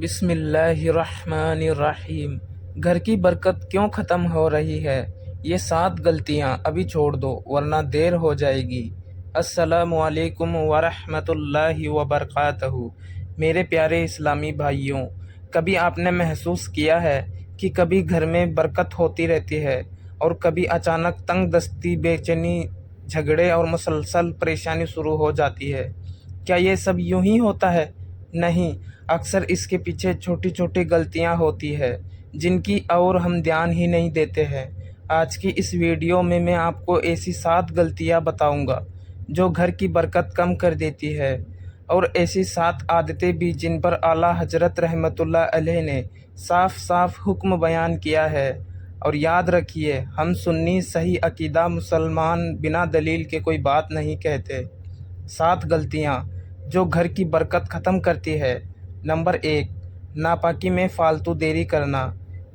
بسم اللہ الرحمن الرحیم۔ گھر کی برکت کیوں ختم ہو رہی ہے؟ یہ 7 غلطیاں ابھی چھوڑ دو ورنہ دیر ہو جائے گی۔ السلام علیکم ورحمۃ اللہ وبرکاتہ۔ میرے پیارے اسلامی بھائیوں، کبھی آپ نے محسوس کیا ہے کہ کبھی گھر میں برکت ہوتی رہتی ہے اور کبھی اچانک تنگ دستی، بے چینی، جھگڑے اور مسلسل پریشانی شروع ہو جاتی ہے؟ کیا یہ سب یوں ہی ہوتا ہے؟ نہیں، اکثر اس کے پیچھے چھوٹی چھوٹی غلطیاں ہوتی ہے جن کی اور ہم دھیان ہی نہیں دیتے ہیں۔ آج کی اس ویڈیو میں آپ کو ایسی 7 غلطیاں بتاؤں گا جو گھر کی برکت کم کر دیتی ہے، اور ایسی 7 عادتیں بھی جن پر اعلیٰ حضرت رحمۃ اللہ علیہ نے صاف صاف حکم بیان کیا ہے۔ اور یاد رکھیے، ہم سنی صحیح عقیدہ مسلمان بنا دلیل کے کوئی بات نہیں کہتے۔ 7 غلطیاں جو گھر کی برکت ختم کرتی ہے۔ نمبر 1، ناپاکی میں فالتو دیری کرنا۔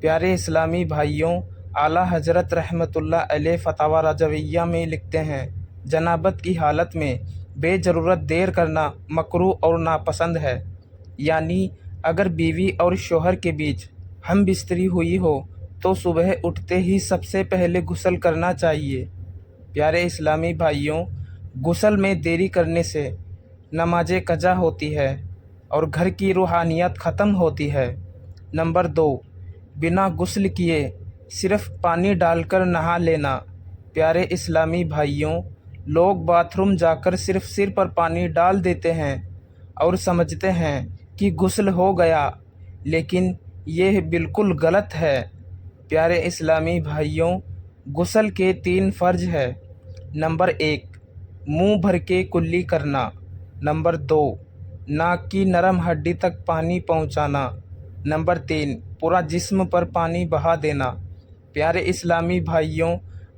پیارے اسلامی بھائیوں، اعلیٰ حضرت رحمۃ اللہ علیہ فتاوی رضویہ میں لکھتے ہیں، جنابت کی حالت میں بے ضرورت دیر کرنا مکروہ اور ناپسند ہے۔ یعنی اگر بیوی اور شوہر کے بیچ ہم بستری ہوئی ہو تو صبح اٹھتے ہی سب سے پہلے غسل کرنا چاہیے۔ پیارے اسلامی بھائیوں، غسل میں دیری کرنے سے نماز قضا ہوتی ہے اور گھر کی روحانیت ختم ہوتی ہے۔ نمبر 2، بنا غسل کیے صرف پانی ڈال کر نہا لینا۔ پیارے اسلامی بھائیوں، لوگ باتھ روم جا کر صرف سر پر پانی ڈال دیتے ہیں اور سمجھتے ہیں کہ غسل ہو گیا، لیکن یہ بالکل غلط ہے۔ پیارے اسلامی بھائیوں، غسل کے 3 فرض ہیں۔ نمبر 1، منہ بھر کے کلی کرنا۔ نمبر 2، ناک کی نرم ہڈی تک پانی پہنچانا۔ نمبر 3، پورا جسم پر پانی بہا دینا۔ پیارے اسلامی بھائیوں،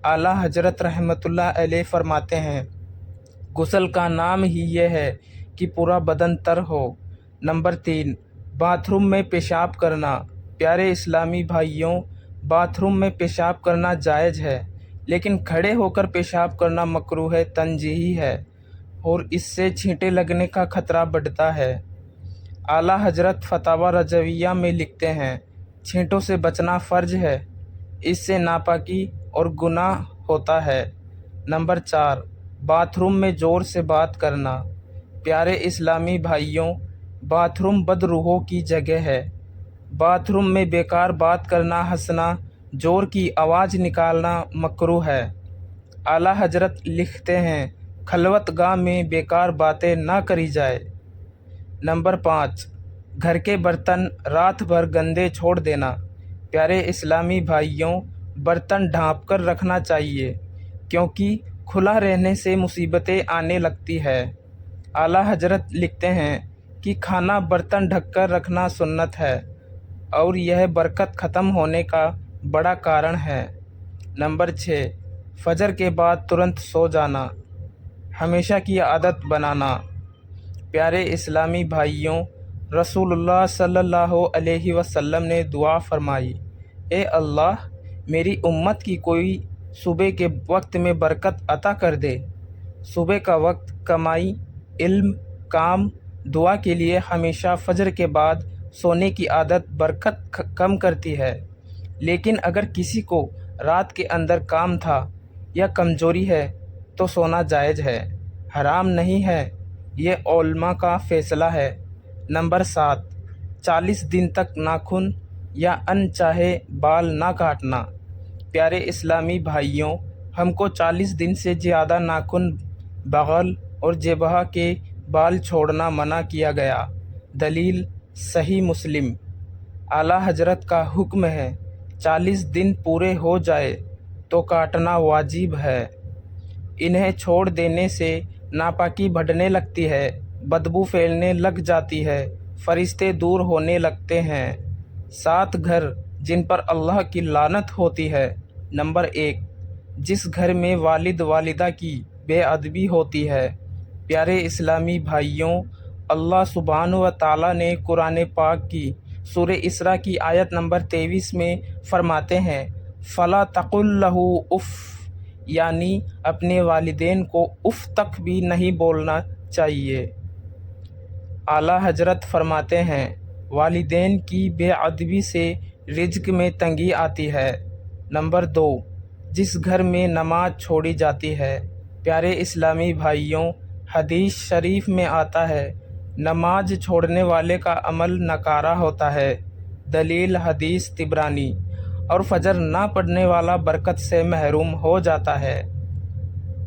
اعلیٰ حضرت رحمۃ اللہ علیہ فرماتے ہیں، غسل کا نام ہی یہ ہے کہ پورا بدن تر ہو۔ نمبر 3، باتھ روم میں پیشاب کرنا۔ پیارے اسلامی بھائیوں، باتھ روم میں پیشاب کرنا جائز ہے، لیکن کھڑے ہو کر پیشاب کرنا مکروہ تنزیہی ہے اور اس سے چھینٹیں لگنے کا خطرہ بڑھتا ہے۔ اعلیٰ حضرت فتاوی رضویہ میں لکھتے ہیں، چھینٹوں سے بچنا فرض ہے، اس سے ناپاکی اور گناہ ہوتا ہے۔ نمبر 4، باتھ روم میں زور سے بات کرنا۔ پیارے اسلامی بھائیوں، باتھ روم بدروحوں کی جگہ ہے۔ باتھ روم میں بیکار بات کرنا، ہنسنا، زور کی آواز نکالنا مکروہ ہے۔ اعلیٰ حضرت لکھتے ہیں، خلوت گاہ میں بیکار باتیں نہ کری جائے۔ نمبر 5، گھر کے برتن رات بھر گندے چھوڑ دینا۔ پیارے اسلامی بھائیوں، برتن ڈھانپ کر رکھنا چاہیے، کیونکہ کھلا رہنے سے مصیبتیں آنے لگتی ہے۔ اعلیٰ حضرت لکھتے ہیں کہ کھانا برتن ڈھک کر رکھنا سنت ہے اور یہ برکت ختم ہونے کا بڑا کارن ہے۔ نمبر 6، فجر کے بعد ترنت سو جانا، ہمیشہ کی عادت بنانا۔ پیارے اسلامی بھائیوں، رسول اللہ صلی اللہ علیہ وسلم نے دعا فرمائی، اے اللہ، میری امت کی کوئی صبح کے وقت میں برکت عطا کر دے۔ صبح کا وقت کمائی، علم، کام، دعا کے لیے ہمیشہ فجر کے بعد سونے کی عادت برکت کم کرتی ہے۔ لیکن اگر کسی کو رات کے اندر کام تھا یا کمزوری ہے تو سونا جائز ہے، حرام نہیں ہے، یہ علماء کا فیصلہ ہے۔ نمبر 7، 40 دن تک ناخن یا ان چاہے بال نہ کاٹنا۔ پیارے اسلامی بھائیوں، ہم کو 40 دن سے زیادہ ناخن، بغل اور جبہہ کے بال چھوڑنا منع کیا گیا۔ دلیل صحیح مسلم۔ اعلیٰ حضرت کا حکم ہے، 40 دن پورے ہو جائے تو کاٹنا واجب ہے۔ انہیں چھوڑ دینے سے ناپاکی بڑھنے لگتی ہے، بدبو پھیلنے لگ جاتی ہے، فرشتے دور ہونے لگتے ہیں۔ 7 گھر جن پر اللہ کی لعنت ہوتی ہے۔ نمبر 1، جس گھر میں والد والدہ کی بے ادبی ہوتی ہے۔ پیارے اسلامی بھائیوں، اللہ سبحانہ و تعالیٰ نے قرآن پاک کی سورہ اسراء کی آیت نمبر 23 میں فرماتے ہیں، فَلَا تَقُل لَّهُ اُفٍّ، یعنی اپنے والدین کو اف تک بھی نہیں بولنا چاہیے۔ اعلیٰ حضرت فرماتے ہیں، والدین کی بے ادبی سے رزق میں تنگی آتی ہے۔ نمبر 2، جس گھر میں نماز چھوڑی جاتی ہے۔ پیارے اسلامی بھائیوں، حدیث شریف میں آتا ہے، نماز چھوڑنے والے کا عمل ناکارہ ہوتا ہے۔ دلیل حدیث طبرانی۔ اور فجر نہ پڑھنے والا برکت سے محروم ہو جاتا ہے۔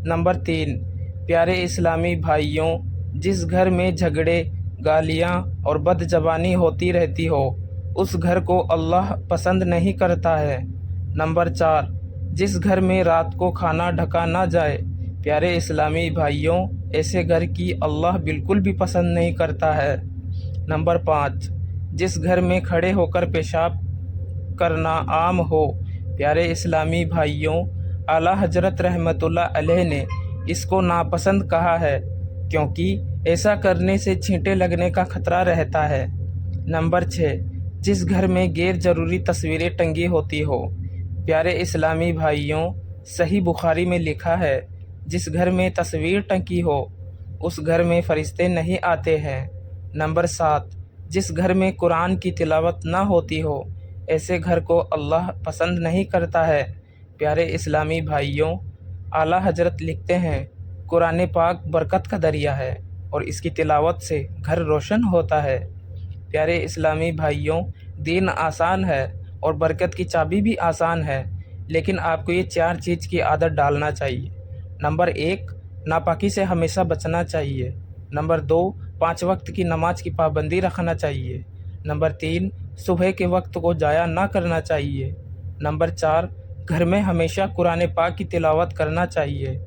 نمبر 3، پیارے اسلامی بھائیوں، جس گھر میں جھگڑے، گالیاں اور بد زبانی ہوتی رہتی ہو، اس گھر کو اللہ پسند نہیں کرتا ہے۔ نمبر 4، جس گھر میں رات کو کھانا ڈھکا نہ جائے۔ پیارے اسلامی بھائیوں، ایسے گھر کی اللہ بالکل بھی پسند نہیں کرتا ہے۔ نمبر 5، جس گھر میں کھڑے ہو کر پیشاب کرنا عام ہو۔ پیارے اسلامی بھائیوں، اعلیٰ حضرت رحمۃ اللہ علیہ نے اس کو ناپسند کہا ہے، کیونکہ ایسا کرنے سے چھینٹے لگنے کا خطرہ رہتا ہے۔ نمبر 6، جس گھر میں غیر ضروری تصویریں ٹنگی ہوتی ہو۔ پیارے اسلامی بھائیوں، صحیح بخاری میں لکھا ہے، جس گھر میں تصویر ٹنگی ہو، اس گھر میں فرشتے نہیں آتے ہیں۔ نمبر 7، جس گھر میں قرآن کی تلاوت نہ ہوتی ہو، ایسے گھر کو اللہ پسند نہیں کرتا ہے۔ پیارے اسلامی بھائیوں، اعلیٰ حضرت لکھتے ہیں، قرآن پاک برکت کا دریا ہے اور اس کی تلاوت سے گھر روشن ہوتا ہے۔ پیارے اسلامی بھائیوں، دین آسان ہے اور برکت کی چابی بھی آسان ہے، لیکن آپ کو یہ 4 چیز کی عادت ڈالنا چاہیے۔ نمبر 1، ناپاکی سے ہمیشہ بچنا چاہیے۔ نمبر 2، 5 وقت کی نماز کی پابندی رکھنا چاہیے۔ نمبر 3، صبح کے وقت کو ضائع نہ کرنا چاہیے۔ نمبر 4، گھر میں ہمیشہ قرآن پاک کی تلاوت کرنا چاہیے۔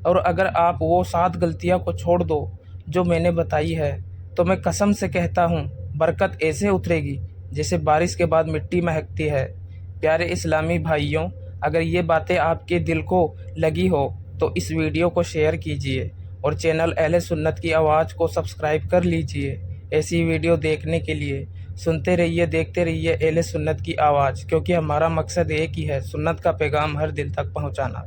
اور اگر آپ وہ 7 غلطیاں کو چھوڑ دو جو میں نے بتائی ہے، تو میں قسم سے کہتا ہوں، برکت ایسے اترے گی جیسے بارش کے بعد مٹی مہکتی ہے۔ پیارے اسلامی بھائیوں، اگر یہ باتیں آپ کے دل کو لگی ہو تو اس ویڈیو کو شیئر کیجیے اور چینل اہل سنت کی آواز کو سبسکرائب کر لیجیے۔ ایسی ویڈیو دیکھنے کے لیے سنتے رہیے، دیکھتے رہیے اہل سنت کی آواز، کیونکہ ہمارا مقصد ایک ہی ہے، سنت کا پیغام ہر دل تک پہنچانا۔